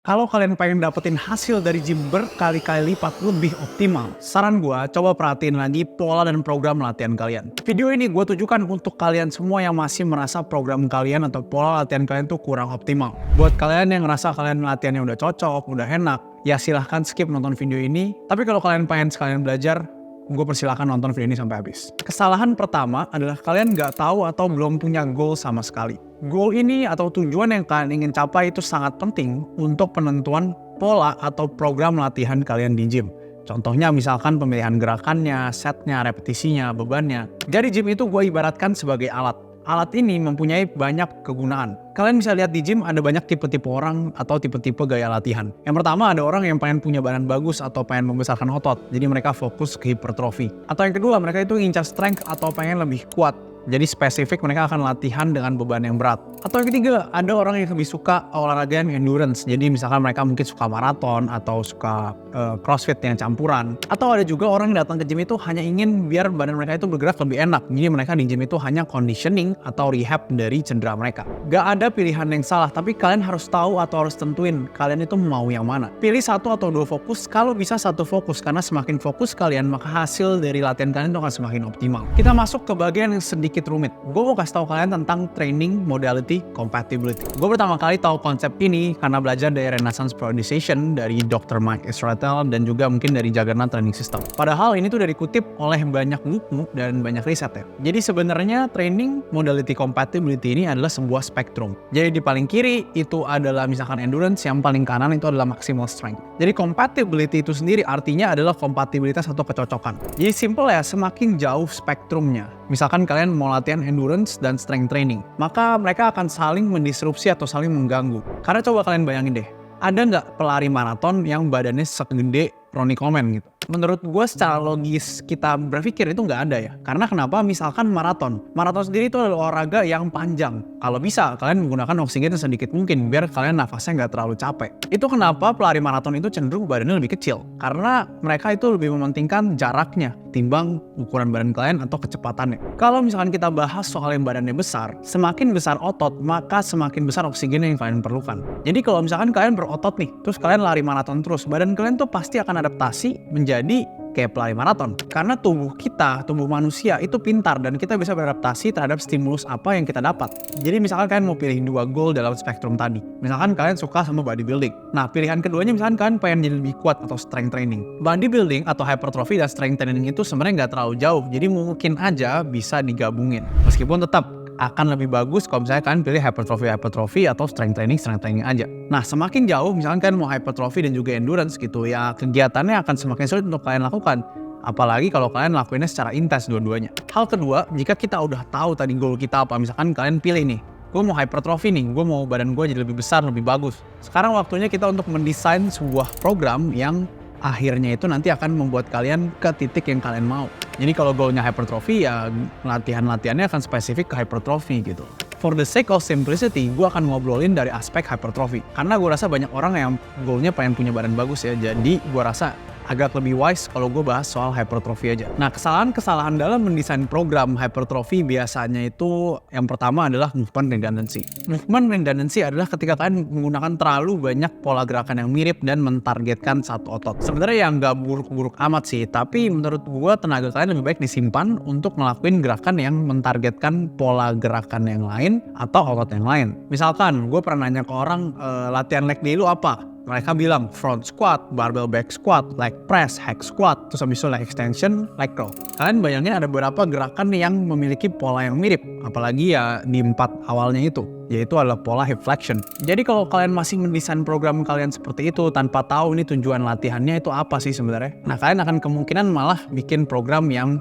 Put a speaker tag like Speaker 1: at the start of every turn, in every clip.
Speaker 1: Kalau kalian pengen dapetin hasil dari gym berkali-kali lipat lebih optimal, saran gue coba perhatiin lagi pola dan program latihan kalian. Video ini gue tujukan untuk kalian semua yang masih merasa program kalian atau pola latihan kalian tuh kurang optimal. Buat kalian yang ngerasa kalian latihannya udah cocok, udah enak, ya silahkan skip nonton video ini. Tapi kalau kalian pengen sekalian belajar, gue persilahkan nonton video ini sampai habis. Kesalahan pertama adalah kalian nggak tahu atau belum punya goal sama sekali. Goal ini atau tujuan yang kalian ingin capai itu sangat penting untuk penentuan pola atau program latihan kalian di gym. Contohnya misalkan pemilihan gerakannya, setnya, repetisinya, bebannya. Jadi gym itu gue ibaratkan sebagai alat. Alat ini mempunyai banyak kegunaan. Kalian bisa lihat di gym ada banyak tipe-tipe orang atau tipe-tipe gaya latihan. Yang pertama ada orang yang pengen punya badan bagus atau pengen membesarkan otot. Jadi mereka fokus ke hipertrofi. Atau yang kedua mereka itu incar strength atau pengen lebih kuat. Jadi spesifik mereka akan latihan dengan beban yang berat. Atau yang ketiga, ada orang yang lebih suka olahraga yang endurance. Jadi misalkan mereka mungkin suka maraton atau suka crossfit yang campuran. Atau ada juga orang yang datang ke gym itu hanya ingin biar badan mereka itu bergerak lebih enak. Jadi mereka di gym itu hanya conditioning atau rehab dari cedera mereka. Gak ada pilihan yang salah, tapi kalian harus tahu atau harus tentuin kalian itu mau yang mana. Pilih satu atau dua fokus, kalau bisa satu fokus. Karena semakin fokus kalian, maka hasil dari latihan kalian itu akan semakin optimal. Kita masuk ke bagian yang sedikit rumit. Gue mau kasih tahu kalian tentang training modality compatibility. Gue pertama kali tahu konsep ini karena belajar dari Renaissance Periodization dari Dr. Mike Israetel dan juga mungkin dari Juggernaut Training System. Padahal ini tuh dari kutip oleh banyak buku dan banyak riset ya. Jadi sebenarnya training modality compatibility ini adalah sebuah spektrum. Jadi di paling kiri itu adalah misalkan endurance, yang paling kanan itu adalah maximal strength. Jadi compatibility itu sendiri artinya adalah kompatibilitas atau kecocokan. Jadi simple ya, semakin jauh spektrumnya. Misalkan kalian mau latihan endurance dan strength training, maka mereka akan saling mendisrupsi atau saling mengganggu. Karena coba kalian bayangin deh, ada nggak pelari maraton yang badannya segede Ronnie Coleman gitu? Menurut gue secara logis kita berpikir itu nggak ada ya. Karena kenapa? Misalkan maraton. Maraton sendiri itu adalah olahraga yang panjang. Kalau bisa, kalian menggunakan oksigen sedikit mungkin biar kalian nafasnya nggak terlalu capek. Itu kenapa pelari maraton itu cenderung badannya lebih kecil. Karena mereka itu lebih mementingkan jaraknya timbang ukuran badan kalian atau kecepatannya. Kalau misalkan kita bahas soal yang badannya besar, semakin besar otot, maka semakin besar oksigen yang kalian perlukan. Jadi kalau misalkan kalian berotot nih, terus kalian lari maraton terus, badan kalian tuh pasti akan adaptasi menjadi kayak pelari maraton. Karena tubuh kita, tubuh manusia itu pintar dan kita bisa beradaptasi terhadap stimulus apa yang kita dapat. Jadi misalkan kalian mau pilih dua goal dalam spektrum tadi. Misalkan kalian suka sama bodybuilding. Nah pilihan keduanya misalkan kalian pengen jadi lebih kuat atau strength training. Bodybuilding atau hypertrophy dan strength training itu sebenarnya nggak terlalu jauh. Jadi mungkin aja bisa digabungin. Meskipun tetap akan lebih bagus kalau misalnya kalian pilih hypertrophy atau strength training aja. Nah semakin jauh misalkan kalian mau hypertrophy dan juga endurance gitu ya, kegiatannya akan semakin sulit untuk kalian lakukan. Apalagi kalau kalian lakuinnya secara intens dua-duanya. Hal kedua, jika kita udah tahu tadi goal kita apa, misalkan kalian pilih nih, gue mau hypertrophy nih, gue mau badan gue jadi lebih besar, lebih bagus. Sekarang waktunya kita untuk mendesain sebuah program yang akhirnya itu nanti akan membuat kalian ke titik yang kalian mau. Jadi kalau goalnya hypertrophy ya latihan-latihannya akan spesifik ke hypertrophy gitu. For the sake of simplicity, gue akan ngobrolin dari aspek hypertrophy. Karena gue rasa banyak orang yang goalnya pengen punya badan bagus ya. Jadi gue rasa agak lebih wise kalau gue bahas soal hypertrophy aja. Nah kesalahan-kesalahan dalam mendesain program hypertrophy biasanya itu yang pertama adalah movement redundancy. Movement redundancy adalah ketika kalian menggunakan terlalu banyak pola gerakan yang mirip dan mentargetkan satu otot. Sebenarnya yang nggak buruk-buruk amat sih, tapi menurut gue tenaga kalian lebih baik disimpan untuk ngelakuin gerakan yang mentargetkan pola gerakan yang lain atau otot yang lain. Misalkan gue pernah nanya ke orang, latihan leg day lu apa? Mereka bilang front squat, barbell back squat, leg press, hack squat, terus habis itu leg extension, leg curl. Kalian bayangin ada beberapa gerakan yang memiliki pola yang mirip, apalagi ya di 4 awalnya itu, yaitu adalah pola hip flexion. Jadi kalau kalian masih mendesain program kalian seperti itu tanpa tahu ini tujuan latihannya itu apa sih sebenarnya, nah kalian akan kemungkinan malah bikin program yang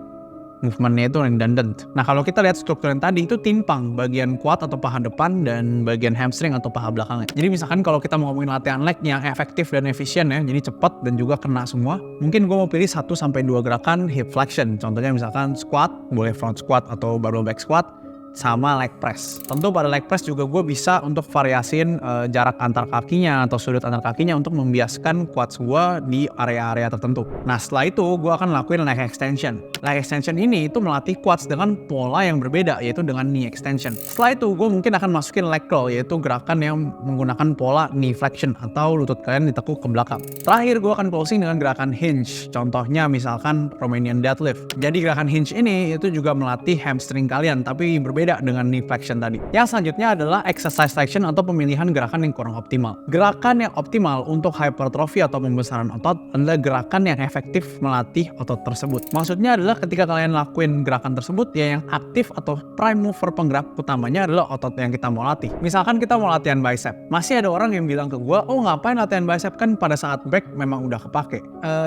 Speaker 1: movementnya itu redundant. Nah kalau kita lihat struktur yang tadi itu timpang bagian quad atau paha depan dan bagian hamstring atau paha belakangnya. Jadi misalkan kalau kita mau ngomongin latihan leg yang efektif dan efisien ya, jadi cepat dan juga kena semua, mungkin gue mau pilih 1-2 gerakan hip flexion. Contohnya misalkan squat, boleh front squat atau barbell back squat, sama leg press. Tentu pada leg press juga gue bisa untuk variasiin jarak antar kakinya atau sudut antar kakinya untuk membiaskan quads gue di area-area tertentu. Nah setelah itu gue akan lakuin leg extension. Leg extension ini itu melatih quads dengan pola yang berbeda, yaitu dengan knee extension. Setelah itu gue mungkin akan masukin leg curl, yaitu gerakan yang menggunakan pola knee flexion atau lutut kalian ditekuk ke belakang. Terakhir gue akan closing dengan gerakan hinge. Contohnya misalkan Romanian deadlift. Jadi gerakan hinge ini itu juga melatih hamstring kalian, tapi berbeda dengan knee flexion tadi. Yang selanjutnya adalah exercise selection atau pemilihan gerakan yang kurang optimal. Gerakan yang optimal untuk hypertrophy atau pembesaran otot adalah gerakan yang efektif melatih otot tersebut. Maksudnya adalah ketika kalian lakuin gerakan tersebut, ya yang aktif atau prime mover penggerak utamanya adalah otot yang kita mau latih. Misalkan kita mau latihan bicep, masih ada orang yang bilang ke gue, oh ngapain latihan bicep, kan pada saat back memang udah kepake.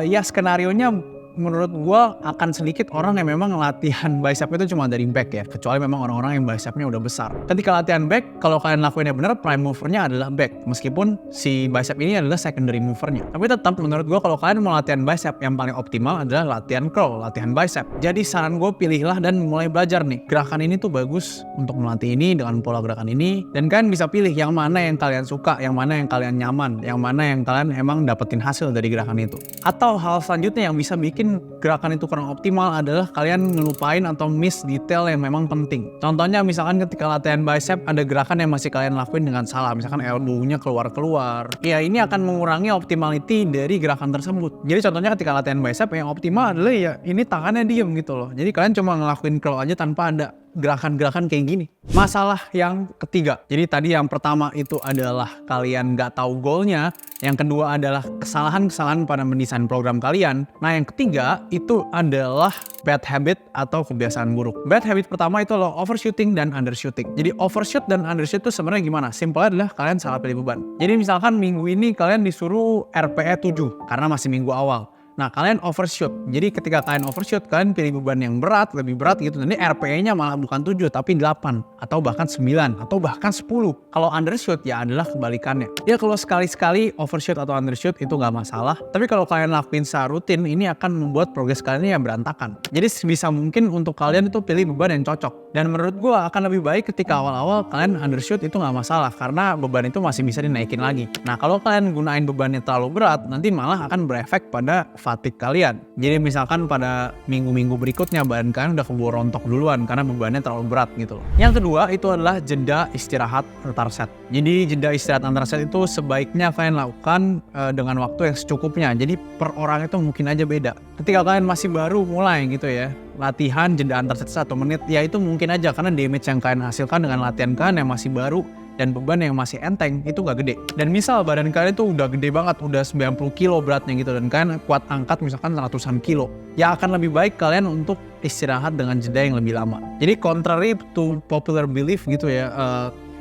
Speaker 1: Ya skenarionya menurut gue akan sedikit orang yang memang latihan bicep itu cuma dari back ya, kecuali memang orang-orang yang bicepnya udah besar. Ketika latihan back, kalau kalian lakuinnya bener, prime movernya adalah back, meskipun si bicep ini adalah secondary movernya. Tapi tetap menurut gue kalau kalian mau latihan bicep, yang paling optimal adalah latihan curl, latihan bicep. Jadi saran gue, pilihlah dan mulai belajar nih, gerakan ini tuh bagus untuk melatih ini dengan pola gerakan ini, dan kalian bisa pilih yang mana yang kalian suka, yang mana yang kalian nyaman, yang mana yang kalian emang dapetin hasil dari gerakan itu. Atau hal selanjutnya yang bisa bikin gerakan itu kurang optimal adalah kalian ngelupain atau miss detail yang memang penting. Contohnya misalkan ketika latihan bicep ada gerakan yang masih kalian lakuin dengan salah, misalkan elbow-nya keluar-keluar. Ya ini akan mengurangi optimality dari gerakan tersebut. Jadi contohnya ketika latihan bicep yang optimal adalah ya ini tangannya diem gitu loh. Jadi kalian cuma ngelakuin curl aja tanpa ada gerakan-gerakan kayak gini. Masalah yang ketiga, jadi tadi yang pertama itu adalah kalian gak tahu goalnya, yang kedua adalah kesalahan-kesalahan pada mendesain program kalian. Nah yang ketiga itu adalah bad habit atau kebiasaan buruk. Bad habit pertama itu adalah overshooting dan undershooting. Jadi overshoot dan undershoot itu sebenarnya gimana? Simpelnya adalah kalian salah pilih beban. Jadi misalkan minggu ini kalian disuruh RPE 7 karena masih minggu awal. Nah kalian overshoot, jadi ketika kalian overshoot, kalian pilih beban yang berat, lebih berat gitu. Nanti RPE-nya malah bukan 7 tapi 8 atau bahkan 9 atau bahkan 10. Kalau undershoot ya adalah kebalikannya. Ya kalau sekali-sekali overshoot atau undershoot itu gak masalah. Tapi kalau kalian lakuin secara rutin, ini akan membuat progres kalian yang berantakan. Jadi sebisa mungkin untuk kalian itu pilih beban yang cocok. Dan menurut gue akan lebih baik ketika awal-awal kalian undershoot itu gak masalah, karena beban itu masih bisa dinaikin lagi. Nah kalau kalian gunain beban yang terlalu berat, nanti malah akan berefek pada fatigue kalian. Jadi misalkan pada minggu-minggu berikutnya badan kalian udah keburu rontok duluan karena bebannya terlalu berat gitu loh. Yang kedua itu adalah jeda istirahat antar set. Jadi jeda istirahat antar set itu sebaiknya kalian lakukan dengan waktu yang secukupnya. Jadi per orang itu mungkin aja beda. Ketika kalian masih baru mulai gitu ya, latihan jeda antar set 1 menit, ya itu mungkin aja karena damage yang kalian hasilkan dengan latihan kalian yang masih baru dan beban yang masih enteng itu gak gede. Dan misal badan kalian tuh udah gede banget, udah 90 kilo beratnya gitu, dan kalian kuat angkat misalkan ratusan kilo, ya akan lebih baik kalian untuk istirahat dengan jeda yang lebih lama. Jadi contrary to popular belief gitu ya,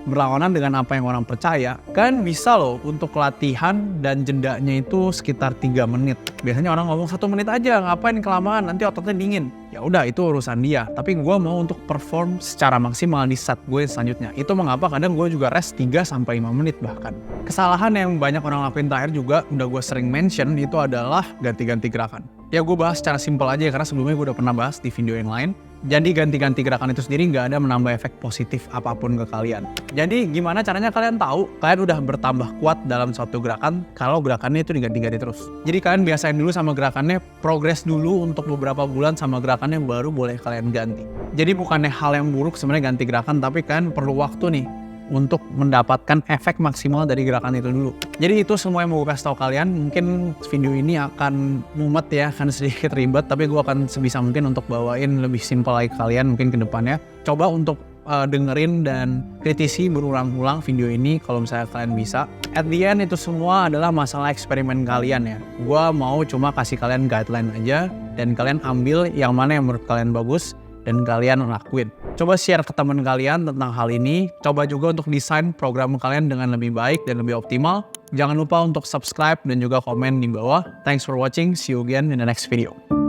Speaker 1: berlawanan dengan apa yang orang percaya, kan bisa loh untuk latihan dan jedanya itu sekitar 3 menit. Biasanya orang ngomong 1 menit aja, ngapain kelamaan, nanti ototnya dingin. Ya udah itu urusan dia, tapi gue mau untuk perform secara maksimal di set gue selanjutnya. Itu mengapa kadang gue juga rest 3-5 menit bahkan. Kesalahan yang banyak orang lakuin terakhir juga udah gue sering mention itu adalah ganti-ganti gerakan. Ya gue bahas secara simpel aja karena sebelumnya gue udah pernah bahas di video yang lain. Jadi ganti-ganti gerakan itu sendiri nggak ada menambah efek positif apapun ke kalian. Jadi gimana caranya kalian tahu kalian udah bertambah kuat dalam suatu gerakan kalau gerakannya itu diganti-ganti terus. Jadi kalian biasain dulu sama gerakannya, progres dulu untuk beberapa bulan sama gerakannya, baru boleh kalian ganti. Jadi bukannya hal yang buruk sebenarnya ganti gerakan, tapi kalian perlu waktu nih untuk mendapatkan efek maksimal dari gerakan itu dulu. Jadi itu semua yang mau gue kasih tau kalian. Mungkin video ini akan mumet ya, akan sedikit ribet, tapi gue akan sebisa mungkin untuk bawain lebih simpel lagi kalian mungkin ke depannya. Coba untuk dengerin dan kritisi berulang-ulang video ini kalau misalnya kalian bisa. At the end itu semua adalah masalah eksperimen kalian ya. Gue mau cuma kasih kalian guideline aja, dan kalian ambil yang mana yang menurut kalian bagus dan kalian lakuin. Coba share ke teman kalian tentang hal ini. Coba juga untuk desain program kalian dengan lebih baik dan lebih optimal. Jangan lupa untuk subscribe dan juga komen di bawah. Thanks for watching. See you again in the next video.